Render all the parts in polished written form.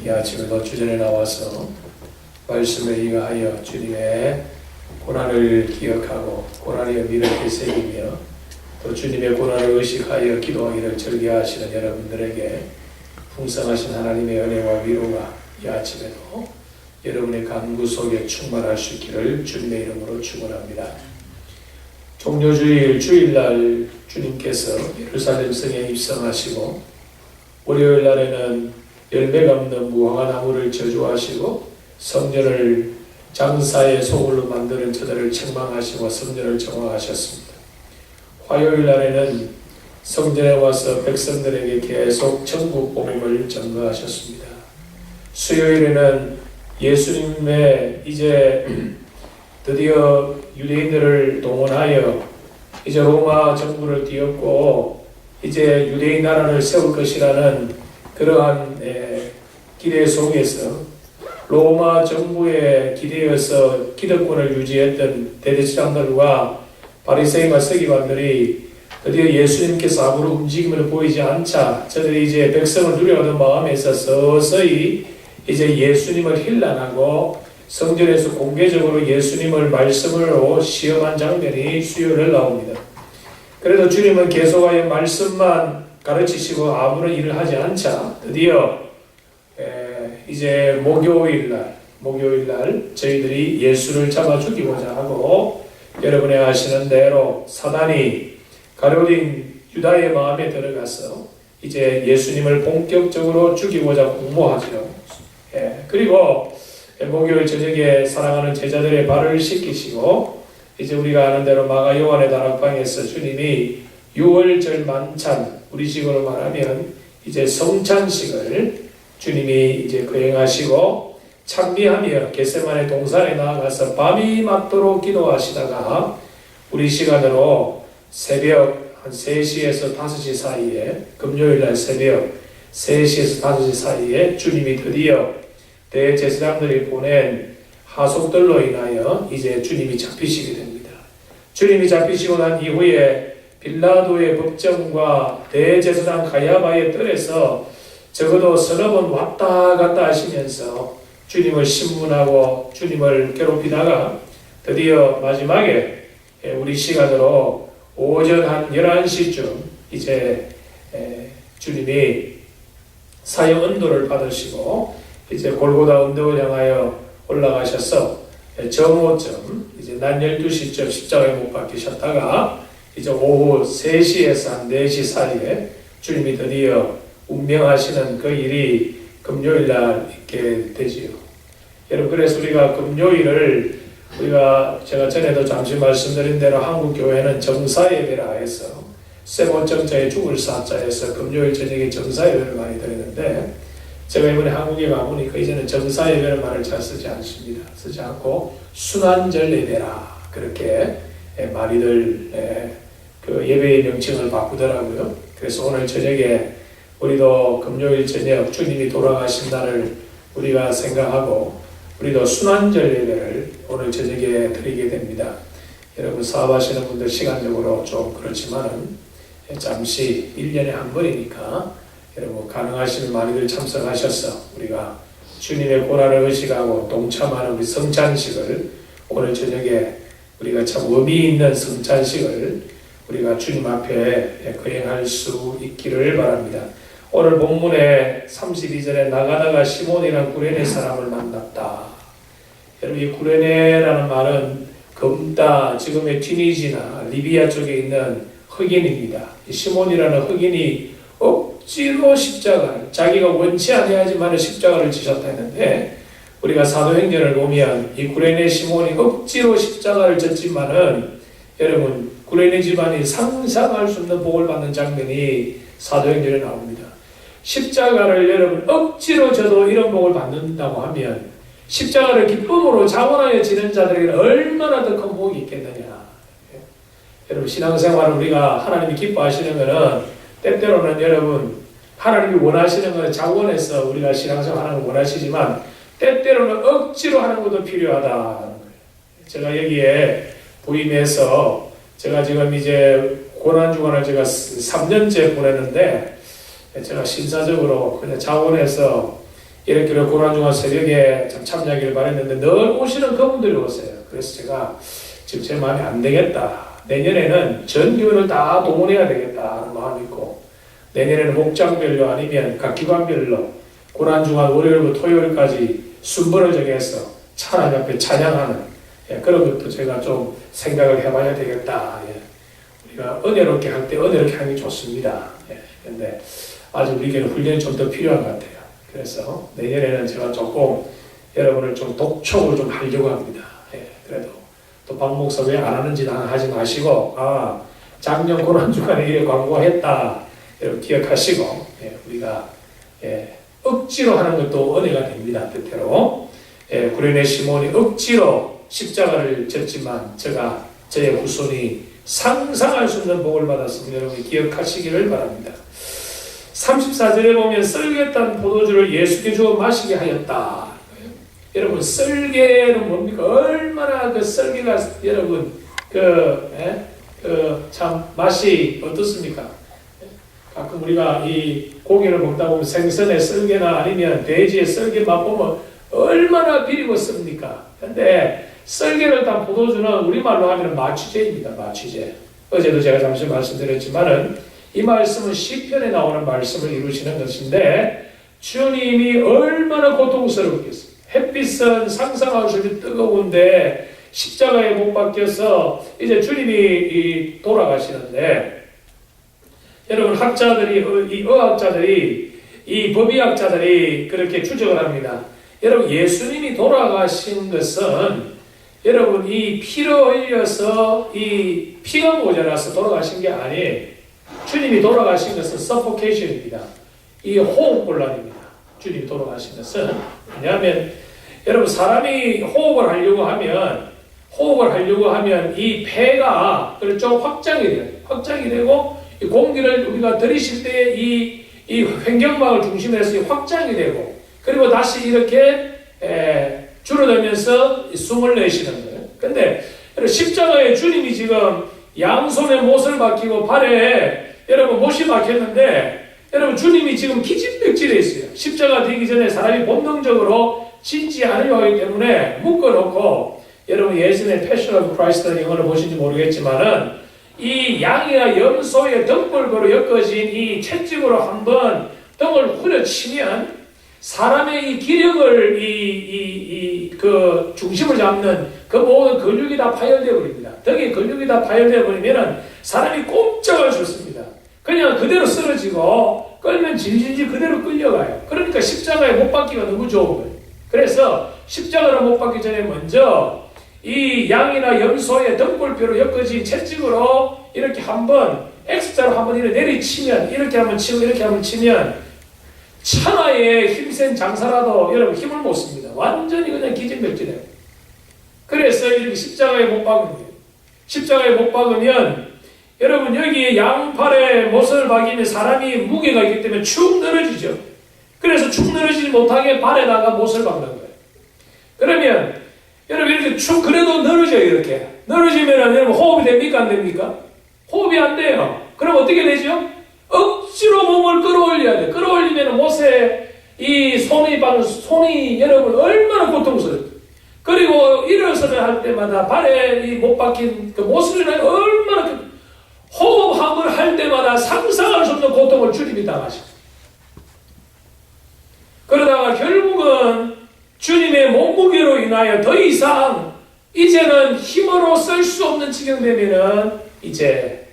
이 아침에도 주전에 나와서 말씀에 의하여 주님의 고난을 기억하고 고난의 의미를 되새기며 또 주님의 고난을 의식하여 기도하기를 즐겨하시는 여러분들에게 풍성하신 하나님의 은혜와 위로가 이 아침에도 여러분의 간구 속에 충만할 수 있기를 주님의 이름으로 축원합니다. 종료주일 주일날 주님께서 예루살렘 성에 입성하시고 월요일 날에는 열매가 없는 무화과 나무를 저주하시고 성전을 장사의 소굴로 만드는 저들을 책망하시고 성전을 정화하셨습니다. 화요일 날에는 성전에 와서 백성들에게 계속 천국 복음을 전거하셨습니다. 수요일에는 예수님의 이제 드디어 유대인들을 동원하여 이제 로마 정부를 뒤엎고 이제 유대인 나라를 세울 것이라는 그러한 기대 속에서 로마 정부에 기대어서 기득권을 유지했던 대제사장들과 바리새인과 서기관들이 드디어 예수님께서 아무런 움직임을 보이지 않자 저들이 이제 백성을 누려오는 마음에서 서서히 이제 예수님을 힐난하고 성전에서 공개적으로 예수님을 말씀으로 시험한 장면이 수요일에 나옵니다. 그래도 주님은 계속하여 말씀만 가르치시고 아무런 일을 하지 않자 드디어 이제 목요일 날 저희들이 예수를 잡아 죽이고자 하고 여러분이 아시는 대로 사단이 가룟 유다의 마음에 들어가서 이제 예수님을 본격적으로 죽이고자 공모하죠. 그리고 목요일 저녁에 사랑하는 제자들의 발을 씻기시고 이제 우리가 아는 대로 마가 요한의 다락방에서 주님이 6월절 만찬 우리식으로 말하면 이제 성찬식을 주님이 이제 거행하시고 찬미하며 겟세마네 동산에 나아가서 밤이 맞도록 기도하시다가 우리 시간으로 새벽 한 3시에서 5시 사이에 금요일날 새벽 3시에서 5시 사이에 주님이 드디어 대제사장들이 보낸 하속들로 인하여 이제 주님이 잡히시게 됩니다. 주님이 잡히시고 난 이후에 빌라도의 법정과 대제사장 가야바의 뜰에서 적어도 서너 번 왔다 갔다 하시면서 주님을 신문하고 주님을 괴롭히다가 드디어 마지막에 우리 시간으로 오전 한 11시쯤 이제 주님이 사형 언도를 받으시고 이제 골고다 언덕을 향하여 올라가셔서 정오쯤 이제 낮 12시쯤 십자가에 못 박히셨다가 이제 오후 3시에서 한 4시 사이에 주님이 드디어 운명하시는 그 일이 금요일날 있게 되지요. 여러분 그래서 우리가 금요일을 제가 전에도 잠시 말씀드린 대로 한국 교회는 정사예배라 해서 세번정자에 죽을 사자에서 금요일 저녁에 정사예배를 많이 드리는데 제가 이번에 한국에 가보니까 이제는 정사예배를 말을 잘 쓰지 않습니다. 쓰지 않고 순환절 예배라 그렇게 많이들 그 예배의 명칭을 바꾸더라고요. 그래서 오늘 저녁에 우리도 금요일 저녁 주님이 돌아가신 날을 우리가 생각하고 우리도 순환절 예배를 오늘 저녁에 드리게 됩니다. 여러분 사업하시는 분들 시간적으로 좀 그렇지만은 잠시 1년에 한 번이니까 여러분 가능하시면 많이들 참석하셔서 우리가 주님의 고난을 의식하고 동참하는 우리 성찬식을 오늘 저녁에 우리가 참 의미 있는 성찬식을 우리가 주님 앞에 거행할 수 있기를 바랍니다. 오늘 본문의 32절에 나가다가 시몬이라는 구레네 사람을 만났다. 여러분 이 구레네라는 말은 검다 지금의 튀니지나 리비아 쪽에 있는 흑인입니다. 시몬이라는 흑인이 억지로 십자가를 자기가 원치 아니하지만 십자가를 지셨다 했는데 우리가 사도행전을 보면 이 구레네 시몬이 억지로 십자가를 졌지만은 여러분 구레네 집안이 상상할 수 없는 복을 받는 장면이 사도행전에 나옵니다. 십자가를 여러분 억지로 져도 이런 복을 받는다고 하면 십자가를 기쁨으로 자원하여 지는 자들에게 얼마나 더 큰 복이 있겠느냐. 여러분 신앙생활을 우리가 하나님이 기뻐하시는 것은 때때로는 여러분 하나님이 원하시는 것은 자원해서 우리가 신앙생활 하는 걸 원하시지만 때때로는 억지로 하는 것도 필요하다. 제가 여기에 부임해서 제가 지금 이제 고난주간을 제가 3년째 보냈는데 제가 신사적으로 그냥 자원해서 이렇게 고난주간 새벽에 참 참여하기를 바랬는데 늘 오시는 그분들이 오세요. 그래서 제가 지금 제 마음이 안 되겠다. 내년에는 전 교회를 다 동원해야 되겠다 하는 마음이 있고, 내년에는 목장별로 아니면 각 기관별로 고난주간 월요일부터 토요일까지 순번을 정해서 하나님 앞에 찬양하는, 그런 것도 제가 좀 생각을 해봐야 되겠다. 우리가 은혜롭게 할 때 은혜롭게 하는 게 좋습니다. 근데 아직 우리에게는 훈련이 좀 더 필요한 것 같아요. 그래서 내년에는 제가 조금 여러분을 좀 독촉을 좀 하려고 합니다. 그래도 또 박 목사 왜 안 하는지 나는 하지 마시고, 작년 고난주간에 이래 광고했다 여러분 기억하시고, 우리가 억지로 하는 것도 은혜가 됩니다. 때때로 구레네 시몬이 억지로 십자가를 졌지만 저의 후손이 상상할 수 없는 복을 받았음을 여러분이 기억하시기를 바랍니다. 34절에 보면 썰겠다는 포도주를 예수께 주어 마시게 하였다. 여러분, 썰개는 뭡니까? 얼마나 그 썰개가 여러분 참 맛이 어떻습니까? 가끔 우리가 이 고기를 먹다 보면 생선의 썰개나 아니면 돼지의 썰개 맛보면 얼마나 비리고 씁니까? 근데 썰개를 딴 포도주는 우리말로 하면 마취제입니다. 마취제. 어제도 제가 잠시 말씀드렸지만은 이 말씀은 시편에 나오는 말씀을 이루시는 것인데, 주님이 얼마나 고통스럽겠어요. 햇빛은 상상할 수 없이 뜨거운데 십자가에 못 박혀서 이제 주님이 돌아가시는데, 여러분 학자들이, 이 의학자들이, 이 법의학자들이 그렇게 추적을 합니다. 여러분, 예수님이 돌아가신 것은 여러분 이 피로 흘려서 이 피가 모자라서 돌아가신 게 아니에요. 주님이 돌아가신 것은 suffocation입니다. 이 호흡곤란입니다. 주님이 돌아가신 것은. 왜냐하면 여러분 사람이 호흡을 하려고 하면 이 폐가 좀 확장이 돼요. 확장이 되고 이 공기를 우리가 들이쉴 때 이 횡격막을 중심으로 해서 확장이 되고, 그리고 다시 이렇게 줄어들면서 숨을 내쉬는 거예요. 근데 십자가에 주님이 지금 양손에 못을 박히고 발에 여러분 못이 박혔는데, 여러분 주님이 지금 기진맥진해 있어요. 십자가 되기 전에 사람이 본능적으로 진지 않으려 하기 때문에 묶어놓고, 여러분 예전에 패션 오브 크라이스트라는 영화를 보신지 모르겠지만은 이 양이나 염소의 등골고로 엮어진 이 채찍으로 한번 등을 후려치면 사람의 이 기력을 그 중심을 잡는 그 모든 근육이 다 파열되어 버립니다. 등의 근육이 다 파열되어 버리면은 사람이 꼼짝을 줬습니다. 그냥 그대로 쓰러지고 끌면 질질질 그대로 끌려가요. 그러니까 십자가에 못 박기가 너무 좋은 거예요. 그래서 십자가를 못 박기 전에 먼저 이 양이나 염소의 등골뼈로 엮어진 채찍으로 이렇게 한번 X자로 한번 이렇게 내리치면, 이렇게 한번 치고 이렇게 한번 치면 천하의 힘센 장사라도 여러분 힘을 못 씁니다. 완전히 그냥 기진맥진해요. 그래서 이렇게 십자가에 못 박은 거예요. 십자가에 못 박으면 여러분 여기에 양팔에 못을 박이면 사람이 무게가 있기 때문에 축 늘어지죠. 그래서 축 늘어지지 못하게 발에다가 못을 박는 거예요. 그러면 여러분 이렇게 축 그래도 늘어져요. 이렇게 늘어지면 여러분 호흡이 됩니까? 안 됩니까? 호흡이 안 돼요. 그럼 어떻게 되죠? 억지로 몸을 끌어올려야 돼. 끌어올리면 못에 이 손이 여러분 얼마나 고통스러워요. 그리고 일어서면 할 때마다 발에 이 못 박힌 그 못을 얼마나 호흡함을 할 때마다 상상할 수 없는 고통을 주님이 당하시죠. 그러다가 결국은 주님의 몸무게로 인하여 더 이상 이제는 힘으로 쓸 수 없는 지경 되면은 이제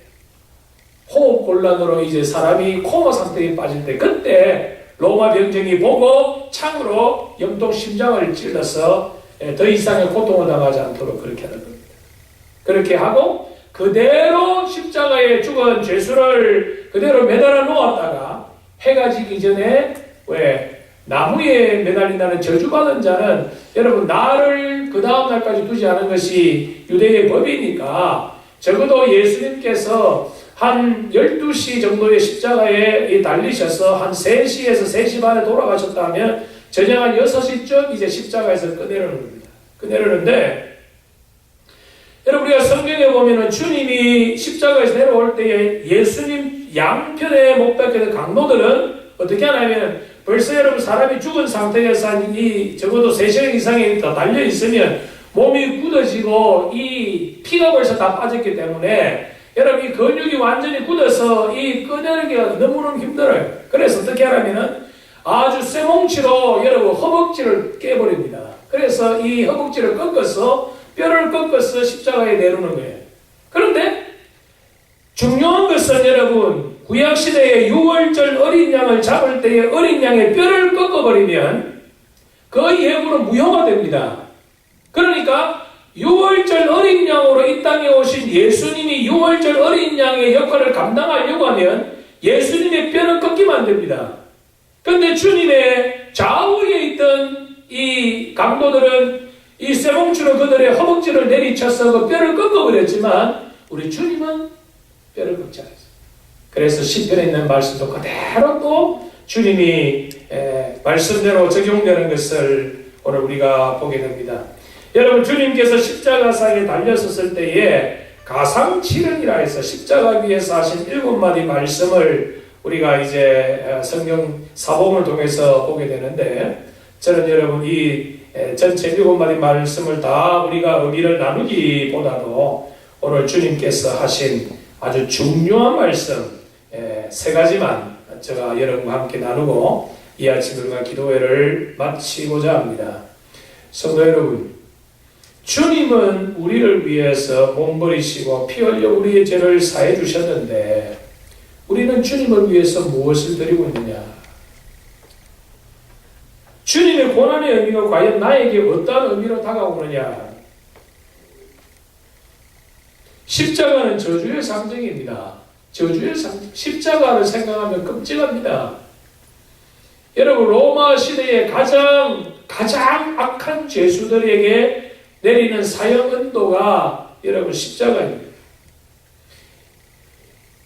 호흡곤란으로 이제 사람이 코마 상태에 빠질 때, 그때 로마 병정이 보고 창으로 염통 심장을 찔러서 더 이상의 고통을 당하지 않도록 그렇게 하는 겁니다. 그렇게 하고 그대로 십자가에 죽은 죄수를 그대로 매달아 놓았다가 해가 지기 전에 왜 나무에 매달린다는 저주받은 자는 여러분 나를 그 다음 날까지 두지 않은 것이 유대의 법이니까 적어도 예수님께서 한 12시 정도의 십자가에 달리셔서 한 3시에서 3시 반에 돌아가셨다면 저녁 한 6시쯤 이제 십자가에서 끝내려는 겁니다. 끝내려는데 여러분 우리가 성경에 보면은 주님이 십자가에서 내려올 때에 예수님 양편에 못 박혀있는 강도들은 어떻게 하냐면 벌써 여러분 사람이 죽은 상태에서 적어도 3시간 이상이 더 달려 있으면 몸이 굳어지고 이 피가 벌써 다 빠졌기 때문에 여러분 이 근육이 완전히 굳어서 이 꺼내기가 너무너무 힘들어요. 그래서 어떻게 하냐면은 아주 쇠뭉치로 여러분 허벅지를 깨버립니다. 그래서 이 허벅지를 꺾어서 뼈를 꺾어서 십자가에 내놓는 거예요. 그런데 중요한 것은 여러분 구약시대에 6월절 어린 양을 잡을 때에 어린 양의 뼈를 꺾어버리면 그 예물은 무효가 됩니다. 그러니까 6월절 어린 양으로 이 땅에 오신 예수님이 6월절 어린 양의 역할을 감당하려고 하면 예수님의 뼈는 꺾이면 안 됩니다. 그런데 주님의 좌우에 있던 이 강도들은 이 쇠뭉치로 그들의 허벅지를 내리쳐서 그 뼈를 꺾어버렸지만 우리 주님은 뼈를 꺾지 않았어요. 그래서 시편에 있는 말씀도 그대로 또 주님이 말씀대로 적용되는 것을 오늘 우리가 보게 됩니다. 여러분 주님께서 십자가상에 달렸었을 때에 가상칠언이라 해서 십자가 위에서 하신 7마디 말씀을 우리가 이제 성경 사복음을 통해서 보게 되는데 저는 여러분 이 전체 7마디 말씀을 다 우리가 의미를 나누기보다도 오늘 주님께서 하신 아주 중요한 말씀 3가지만 제가 여러분과 함께 나누고 이 아침 우리가 기도회를 마치고자 합니다. 성도 여러분, 주님은 우리를 위해서 몸버리시고 피 흘려 우리의 죄를 사해 주셨는데 우리는 주님을 위해서 무엇을 드리고 있느냐? 주님의 고난의 의미가 과연 나에게 어떤 의미로 다가오느냐? 십자가는 저주의 상징입니다. 저주의 상징. 십자가를 생각하면 끔찍합니다. 여러분 로마 시대의 가장 악한 죄수들에게 내리는 사형언도가 여러분 십자가입니다.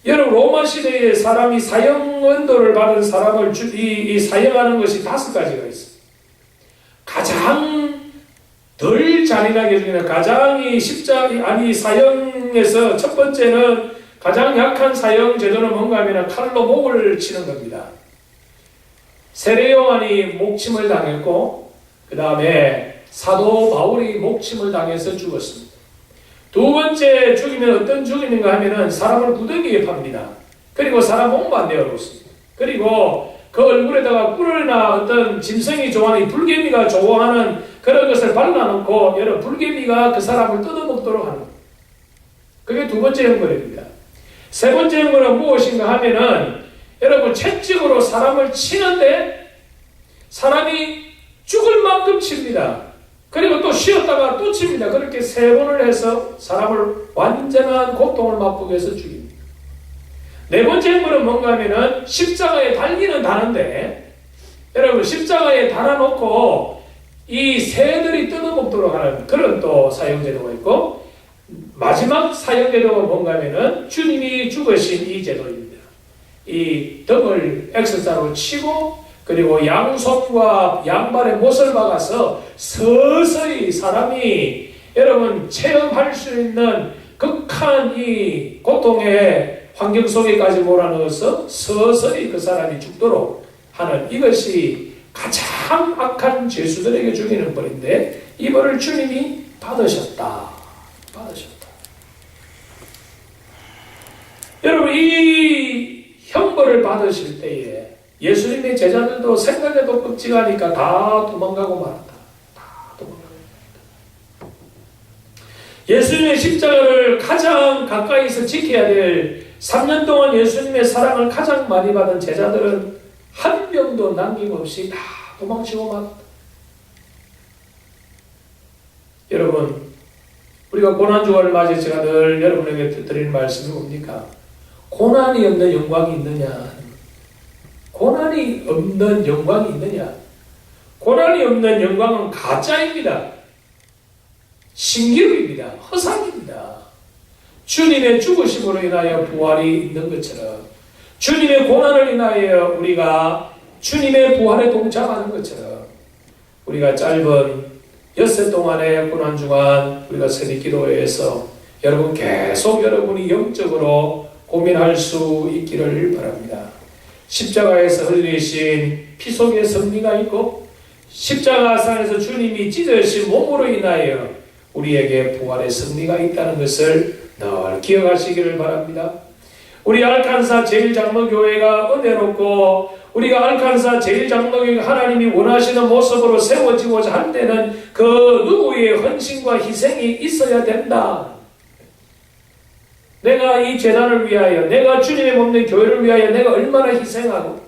여러분 로마 시대에 사람이 사형언도를 받은 사람을 이 사형하는 것이 5가지가 있습니다. 가장 덜 잔인하게 중에는 가장 사형에서 첫 번째는 가장 약한 사형 제도는 뭔가 하면 칼로 목을 치는 겁니다. 세례요한이 목침을 당했고 그 다음에 사도 바울이 목침을 당해서 죽었습니다. 2번째 죽이면 어떤 죽임인가 하면은 사람을 구더기에 팝니다. 그리고 사람 목만 내어놓습니다. 그리고 그 얼굴에다가 꿀이나 어떤 짐승이 좋아하는 불개미가 좋아하는 그런 것을 발라놓고 여러 불개미가 그 사람을 뜯어먹도록 하는 겁니다. 그게 2번째 형벌입니다. 3번째 형벌은 무엇인가 하면은 여러분 채찍으로 사람을 치는데 사람이 죽을 만큼 칩니다. 그리고 또 쉬었다가 또 칩니다. 그렇게 3번을 해서 사람을 완전한 고통을 맛보게 해서 죽입니다. 4번째 형벌은 뭔가 하면은 십자가에 달기는 다는데 여러분 십자가에 달아놓고 이 새들이 뜯어먹도록 하는 그런 또 사형제도가 있고 마지막 사형제도가 뭔가 하면은 주님이 죽으신 이 제도입니다. 이 등을 X자로 치고 그리고 양손과 양발에 못을 박아서 서서히 사람이 여러분 체험할 수 있는 극한 이 고통의 환경 속에까지 몰아넣어서 서서히 그 사람이 죽도록 하는 이것이 가장 악한 죄수들에게 죽이는 벌인데 이 벌을 주님이 받으셨다. 여러분 이 형벌을 받으실 때에 예수님의 제자들도 생각해도 끔찍하니까 다 도망가고 말았다. 예수님의 십자가를 가장 가까이서 지켜야 될 3년 동안 예수님의 사랑을 가장 많이 받은 제자들은 한 명도 남김없이 다 도망치고 말았다. 여러분 우리가 고난주간을 맞이해 제가 늘 여러분에게 드리는 말씀이 뭡니까? 고난이 없는 영광이 있느냐? 고난이 없는 영광이 있느냐? 고난이 없는 영광은 가짜입니다. 신기루입니다. 허상입니다. 주님의 죽으심으로 인하여 부활이 있는 것처럼 주님의 고난을 인하여 우리가 주님의 부활에 동참하는 것처럼 우리가 짧은 엿새 동안의 고난주간 우리가 선입기도회에서 여러분 계속 여러분이 영적으로 고민할 수 있기를 바랍니다. 십자가에서 흘리신 피 속에 승리가 있고 십자가상에서 주님이 찢으신 몸으로 인하여 우리에게 부활의 승리가 있다는 것을 늘 기억하시기를 바랍니다. 우리 알칸사 제일장로교회가 은혜롭고 우리가 알칸사 제일장로교회가 하나님이 원하시는 모습으로 세워지고자 할 때는 그 누구의 헌신과 희생이 있어야 된다. 내가 이 재단을 위하여, 내가 주님의 몸된 교회를 위하여 내가 얼마나 희생하고,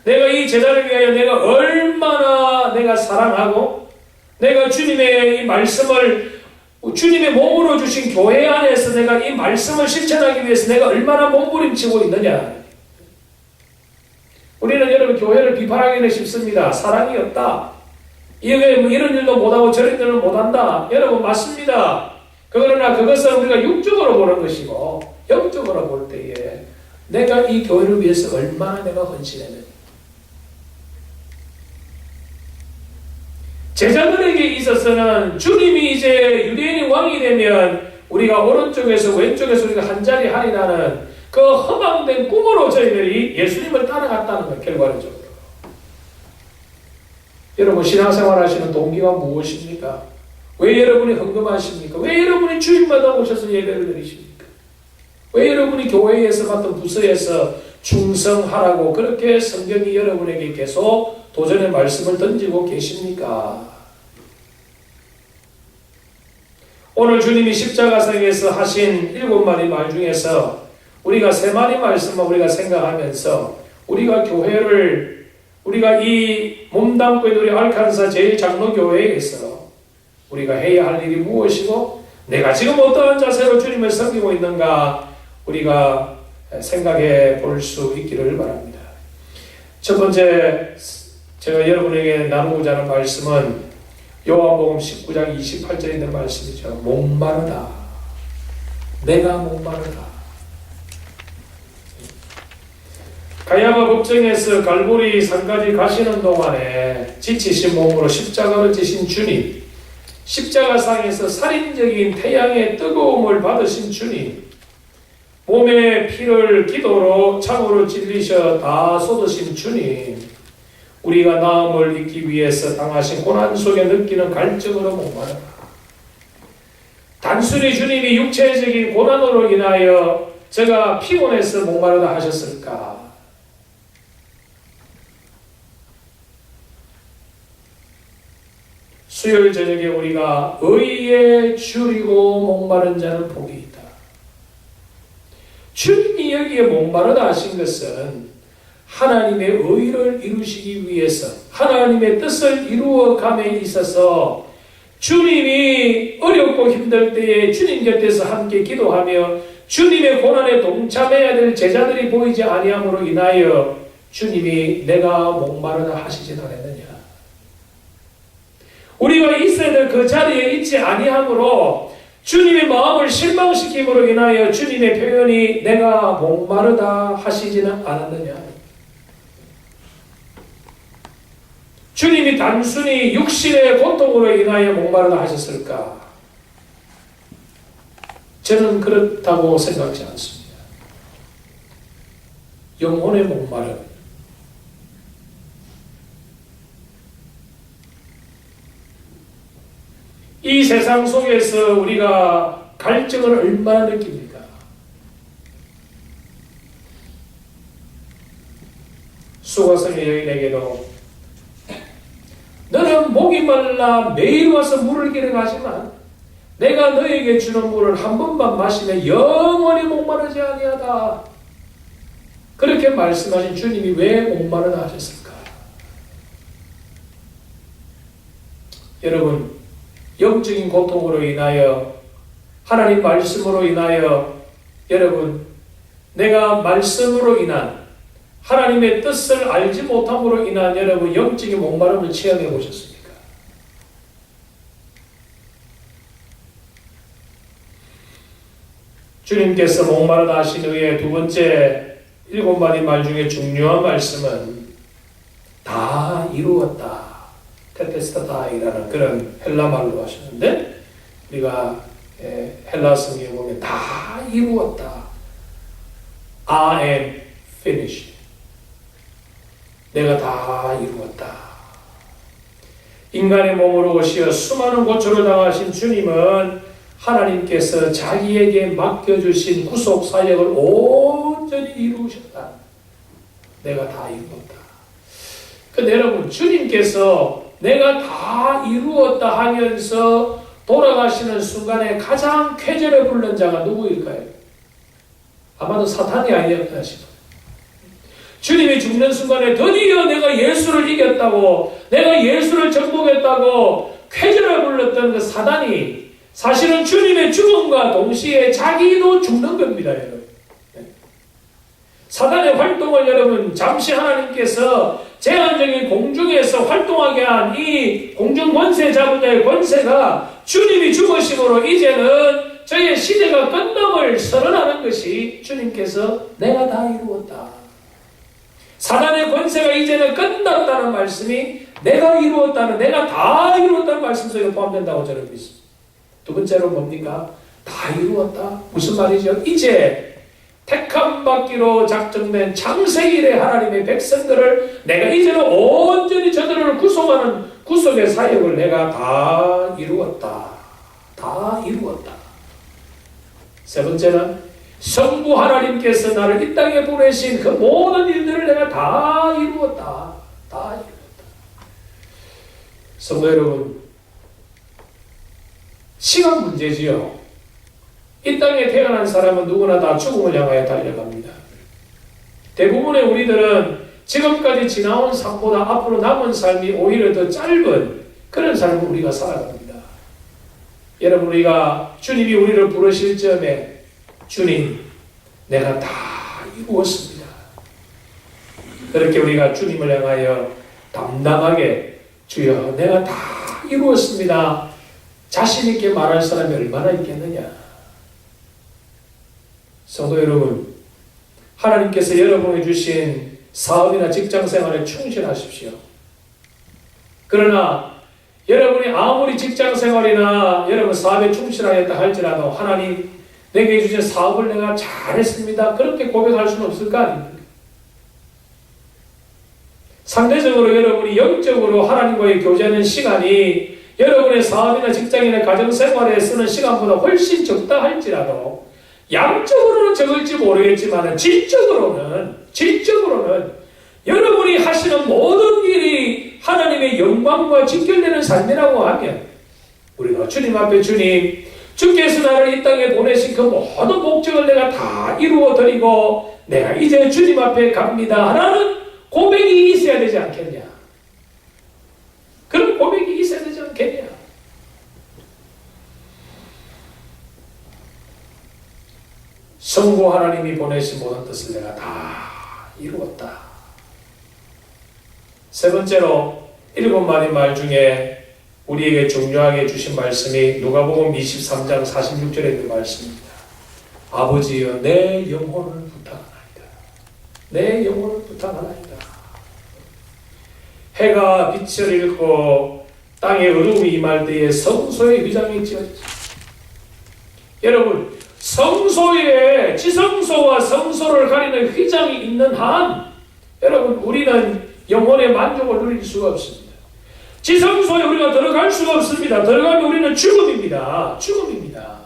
내가 이 재단을 위하여 내가 얼마나 내가 사랑하고, 내가 주님의 이 말씀을 주님의 몸으로 주신 교회 안에서 내가 이 말씀을 실천하기 위해서 내가 얼마나 몸부림치고 있느냐. 우리는 여러분 교회를 비판하기는 쉽습니다. 사랑이 없다. 이런 일도 못하고 저런 일도 못한다. 여러분 맞습니다. 그러나 그것은 우리가 육적으로 보는 것이고 영적으로 볼 때에 내가 이 교회를 위해서 얼마나 내가 헌신했느냐. 제자들에게 있어서는 주님이 이제 유대인이 왕이 되면 우리가 오른쪽에서 왼쪽에서 우리가 한 자리 하리라는 그 허망된 꿈으로 저희들이 예수님을 따라갔다는 것, 결과적으로. 여러분 신앙생활 하시는 동기가 무엇입니까? 왜 여러분이 헌금하십니까? 왜 여러분이 주일마다 오셔서 예배를 드리십니까? 왜 여러분이 교회에서 맡은 부서에서 충성하라고 그렇게 성경이 여러분에게 계속 도전의 말씀을 던지고 계십니까? 오늘 주님이 십자가상에서 하신 7마리 말 중에서 우리가 3마리 말씀만 우리가 생각하면서 우리가 교회를 우리가 이 몸담고 있는 우리 알칸사 제일장로교회에서 우리가 해야 할 일이 무엇이고 내가 지금 어떠한 자세로 주님을 섬기고 있는가 우리가 생각해 볼 수 있기를 바랍니다. 첫 번째 제가 여러분에게 나누고자 하는 말씀은 요한복음 19장 28절에 있는 말씀이죠. 목마르다. 내가 목마르다. 가야바 법정에서 갈보리 산까지 가시는 동안에 지치신 몸으로 십자가를 지신 주님, 십자가상에서 살인적인 태양의 뜨거움을 받으신 주님, 몸에 피를 기도로 창으로 찔리셔 다 쏟으신 주님, 우리가 나음을 잊기 위해서 당하신 고난 속에 느끼는 갈증으로 목마르다. 단순히 주님이 육체적인 고난으로 인하여 제가 피곤해서 목마르다 하셨을까? 수요일 저녁에 우리가 의에 줄이고 목마른 자는 복이 있다. 주님이 여기에 목마르다 하신 것은 하나님의 의를 이루시기 위해서 하나님의 뜻을 이루어감에 있어서 주님이 어렵고 힘들 때에 주님 곁에서 함께 기도하며 주님의 고난에 동참해야 될 제자들이 보이지 아니함으로 인하여 주님이 내가 목마르다 하시진 않았느냐. 우리가 있어야 될 그 자리에 있지 아니함으로 주님의 마음을 실망시킴으로 인하여 주님의 표현이 내가 목마르다 하시지는 않았느냐. 주님이 단순히 육신의 고통으로 인하여 목마르다 하셨을까? 저는 그렇다고 생각하지 않습니다. 영혼의 목마름. 이 세상 속에서 우리가 갈증을 얼마나 느낍니까? 수고성의 여인에게도 너는 목이 말라 매일 와서 물을 기르 가지만 내가 너에게 주는 물을 한 번만 마시면 영원히 목마르지 아니하다. 그렇게 말씀하신 주님이 왜 목마르다 하셨을까? 여러분 영적인 고통으로 인하여 하나님 말씀으로 인하여 여러분 내가 말씀으로 인한 하나님의 뜻을 알지 못함으로 인한 여러분 영적인 목마름을 체험해 보셨습니까? 주님께서 목마르다 하신 후에 두 번째 7마디 말 중에 중요한 말씀은 다 이루었다. 테테스타다이라는 그런 헬라 말로 하셨는데 우리가 헬라 성경에 보면 다 이루었다. I am finished. 내가 다 이루었다. 인간의 몸으로 오시어 수많은 고초를 당하신 주님은 하나님께서 자기에게 맡겨주신 구속 사역을 온전히 이루셨다. 내가 다 이루었다. 근데 여러분, 주님께서 내가 다 이루었다 하면서 돌아가시는 순간에 가장 쾌재를 부르는 자가 누구일까요? 아마도 사탄이 아니었나 싶어요. 주님이 죽는 순간에 드디어 내가 예수를 이겼다고, 내가 예수를 정복했다고 쾌재를 불렀던 그 사단이 사실은 주님의 죽음과 동시에 자기도 죽는 겁니다, 여러분. 사단의 활동을 여러분, 잠시 하나님께서 제한적인 공중에서 활동하게 한 이 공중 권세 잡은 자의 권세가 주님이 죽으심으로 이제는 저의 시대가 끝남을 선언하는 것이 주님께서 내가 다 이루었다. 사단의 권세가 이제는 끝났다는 말씀이 내가 이루었다는, 내가 다 이루었다는 말씀 속에 포함된다고 저는 믿습니다. 두 번째로 뭡니까? 다 이루었다. 무슨 말이죠? 이제 택함 받기로 작정된 창세기 이래 하나님의 백성들을 내가 이제는 온전히 저들을 구속하는 구속의 사역을 내가 다 이루었다. 다 이루었다. 세 번째는 성부 하나님께서 나를 이 땅에 보내신 그 모든 일들을 내가 다 이루었다. 다 이루었다. 성도 여러분, 시간 문제지요. 이 땅에 태어난 사람은 누구나 다 죽음을 향하여 달려갑니다. 대부분의 우리들은 지금까지 지나온 삶보다 앞으로 남은 삶이 오히려 더 짧은 그런 삶을 우리가 살아갑니다. 여러분, 우리가 주님이 우리를 부르실 점에 주님, 내가 다 이루었습니다. 그렇게 우리가 주님을 향하여 담담하게 주여, 내가 다 이루었습니다. 자신 있게 말할 사람이 얼마나 있겠느냐. 성도 여러분, 하나님께서 여러분에게 주신 사업이나 직장생활에 충실하십시오. 그러나 여러분이 아무리 직장생활이나 여러분 사업에 충실하였다 할지라도 하나님, 내게 주신 사업을 내가 잘했습니다, 그렇게 고백할 수는 없을 거 아닙니까? 상대적으로 여러분이 영적으로 하나님과의 교제하는 시간이 여러분의 사업이나 직장이나 가정생활에 쓰는 시간보다 훨씬 적다 할지라도 양적으로는 적을지 모르겠지만 질적으로는 여러분이 하시는 모든 일이 하나님의 영광과 직결되는 삶이라고 하면 우리가 주님 앞에 주님, 주께서 나를 이 땅에 보내신 그 모든 목적을 내가 다 이루어드리고 내가 이제 주님 앞에 갑니다 라는 고백이 있어야 되지 않겠냐. 그런 고백이 있어야 되지 않겠냐. 성부 하나님이 보내신 모든 뜻을 내가 다 이루었다. 세 번째로 7마디 말 중에 우리에게 중요하게 주신 말씀이 누가복음 23장 46절에 있는 말씀입니다. 아버지여, 내 영혼을 부탁하나이다. 내 영혼을 부탁하나이다. 해가 빛을 잃고 땅에 어둠이 임할 때에 성소의 휘장이 찢어졌습니다. 여러분, 성소에 지성소와 성소를 가리는 휘장이 있는 한 여러분, 우리는 영혼의 만족을 누릴 수가 없습니다. 지성소에 우리가 들어갈 수가 없습니다. 들어가면 우리는 죽음입니다. 죽음입니다.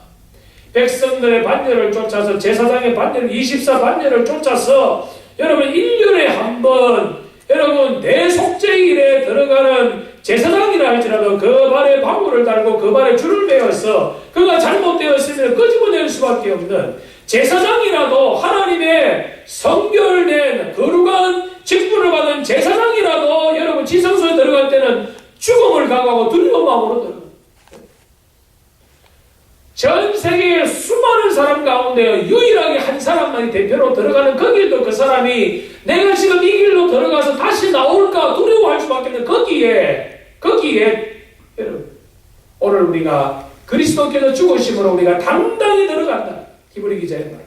백성들의 반열을 쫓아서, 제사장의 반열, 24반열을 쫓아서 여러분 1년에 한 번 여러분 대속죄일에 들어가는 제사장이라 할지라도 그 발에 방울을 달고 그 발에 줄을 매어서 그가 잘못되었으면 끄집어낼 수밖에 없는 제사장이라도, 하나님의 성결된 거룩한 직분을 받은 제사장이라도 여러분 지성소에 들어갈 때는 죽음을 각오하고 두려운 마음으로 들어갑니다. 전 세계의 수많은 사람 가운데 유일하게 한 사람만이 대표로 들어가는 그 길도 그 사람이 내가 지금 이 길로 들어가서 다시 나올까 두려워할 수밖에 없는 거기에 여러분, 오늘 우리가 그리스도께서 죽으심으로 우리가 당당히 들어간다. 히브리 기자의 말.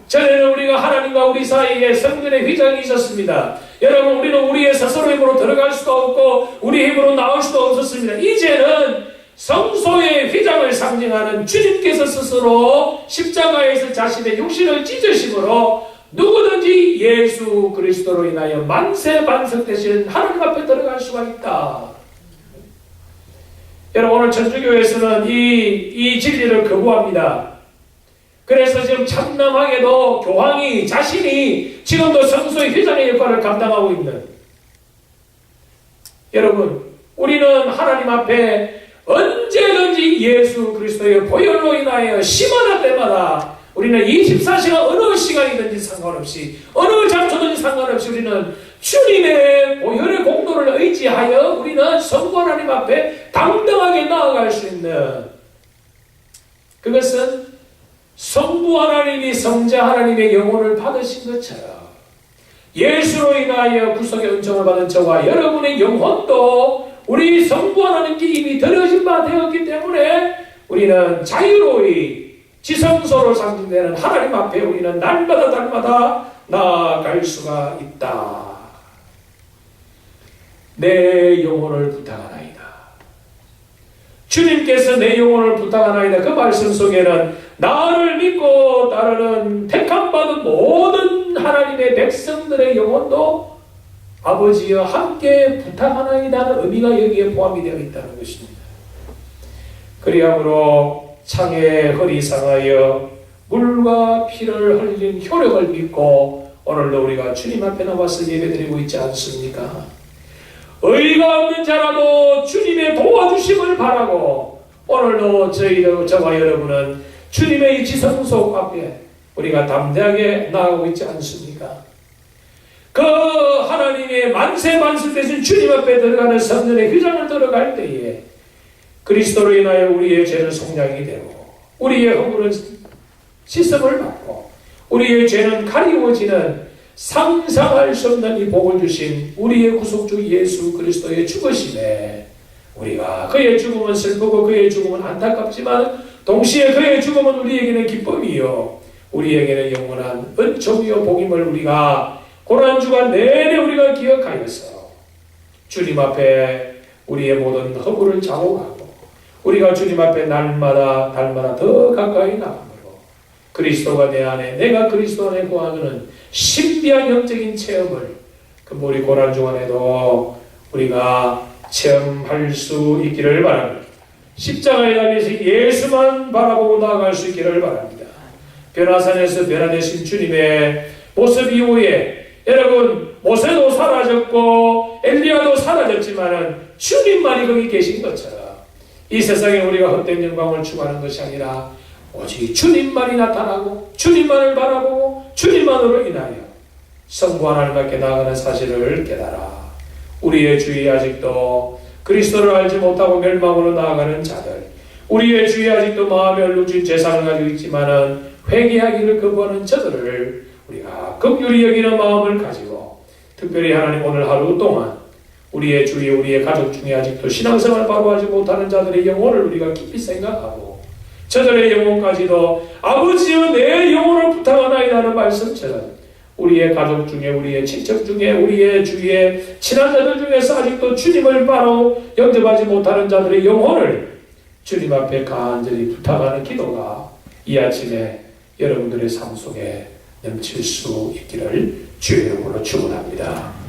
전에는 우리가 하나님과 우리 사이에 성전의 휘장이 있었습니다. 여러분, 우리는 우리의 스스로 힘으로 들어갈 수도 없고 우리 힘으로 나올 수도 없었습니다. 이제는 성소의 휘장을 상징하는 주님께서 스스로 십자가에서 자신의 육신을 찢으심으로 누구든지 언제든지 예수 그리스도로 인하여 만세 반석되신 하나님 앞에 들어갈 수가 있다. 여러분, 오늘 천주교에서는 이 진리를 거부합니다. 그래서 지금 참남하게도 교황이 자신이 지금도 성소의 회장의 역할을 감당하고 있는, 여러분, 우리는 하나님 앞에 언제든지 예수 그리스도의 보혈로 인하여 시마다 때마다 우리는 24시간 어느 시간이든지 상관없이 어느 장소든지 상관없이 우리는 주님의 보혈의 공로를 의지하여 우리는 성부 하나님 앞에 당당하게 나아갈 수 있는, 그것은 성부 하나님이 성자 하나님의 영혼을 받으신 것처럼 예수로 인하여 구속의 은총을 받은 저와 여러분의 영혼도 우리 성부 하나님께 이미 드려진 바 되었기 때문에 우리는 자유로이 지성소로 상징되는 하나님 앞에 우리는 날마다 나아갈 수가 있다. 내 영혼을 부탁하나이다. 주님께서 내 영혼을 부탁하나이다. 그 말씀 속에는 나를 믿고 따르는 택함받은 모든 하나님의 백성들의 영혼도 아버지여 함께 부탁하나이다는 의미가 여기에 포함이 되어 있다는 것입니다. 그리함으로 창에 허리 상하여 물과 피를 흘린 효력을 믿고 오늘도 우리가 주님 앞에 나와서 예배드리고 있지 않습니까? 의가 없는 자라도 주님의 도와주심을 바라고 오늘도 저와 여러분은 주님의 이 지성소 앞에 우리가 담대하게 나아가고 있지 않습니까? 그 하나님의 만세 반석되신 주님 앞에 들어가는 성전의 휘장을 들어갈 때에 그리스도로 인하여 우리의 죄는 속량이 되고 우리의 허물은 씻음을 받고 우리의 죄는 가리워지는 상상할 수 없는 이 복을 주신 우리의 구속주 예수 그리스도의 죽으심에 우리가 그의 죽음은 슬프고 그의 죽음은 안타깝지만 동시에 그의 죽음은 우리에게는 기쁨이요 우리에게는 영원한 은총이요 복임을 우리가 고난주간 내내 우리가 기억하여서 주님 앞에 우리의 모든 허물을 자복하고 우리가 주님 앞에 날마다 더 가까이 나아가므로 그리스도가 내 안에 내가 그리스도 안에 거하는 신비한 영적인 체험을 그 우리 고난주간에도 우리가 체험할 수 있기를 바랍니다. 십자가에 달리신 예수만 바라보고 나아갈 수 있기를 바랍니다. 변화산에서 변화되신 주님의 모습 이후에 여러분 모세도 사라졌고 엘리야도 사라졌지만은 주님만이 거기 계신 것처럼 이 세상에 우리가 헛된 영광을 추구하는 것이 아니라 오직 주님만이 나타나고 주님만을 바라보고 주님만으로 인하여 성부 하나님께 나아가는 사실을 깨달아 우리의 주위에 아직도 그리스도를 알지 못하고 멸망으로 나아가는 자들, 우리의 주위에 아직도 마음에 얼룩진 죄상을 가지고 있지만은 회개하기를 거부하는 저들을 우리가 긍휼히 여기는 마음을 가지고 특별히 하나님 오늘 하루 동안 우리의 주위에 우리의 가족 중에 아직도 신앙생활을 바로 하지 못하는 자들의 영혼을 우리가 깊이 생각하고 저들의 영혼까지도 아버지여 내 영혼을 부탁하나이다는 말씀처럼 우리의 가족 중에 우리의 친척 중에 우리의 주위에 친한 자들 중에서 아직도 주님을 바로 영접하지 못하는 자들의 영혼을 주님 앞에 간절히 부탁하는 기도가 이 아침에 여러분들의 삶 속에 넘칠 수 있기를 주의 이름으로 축원합니다.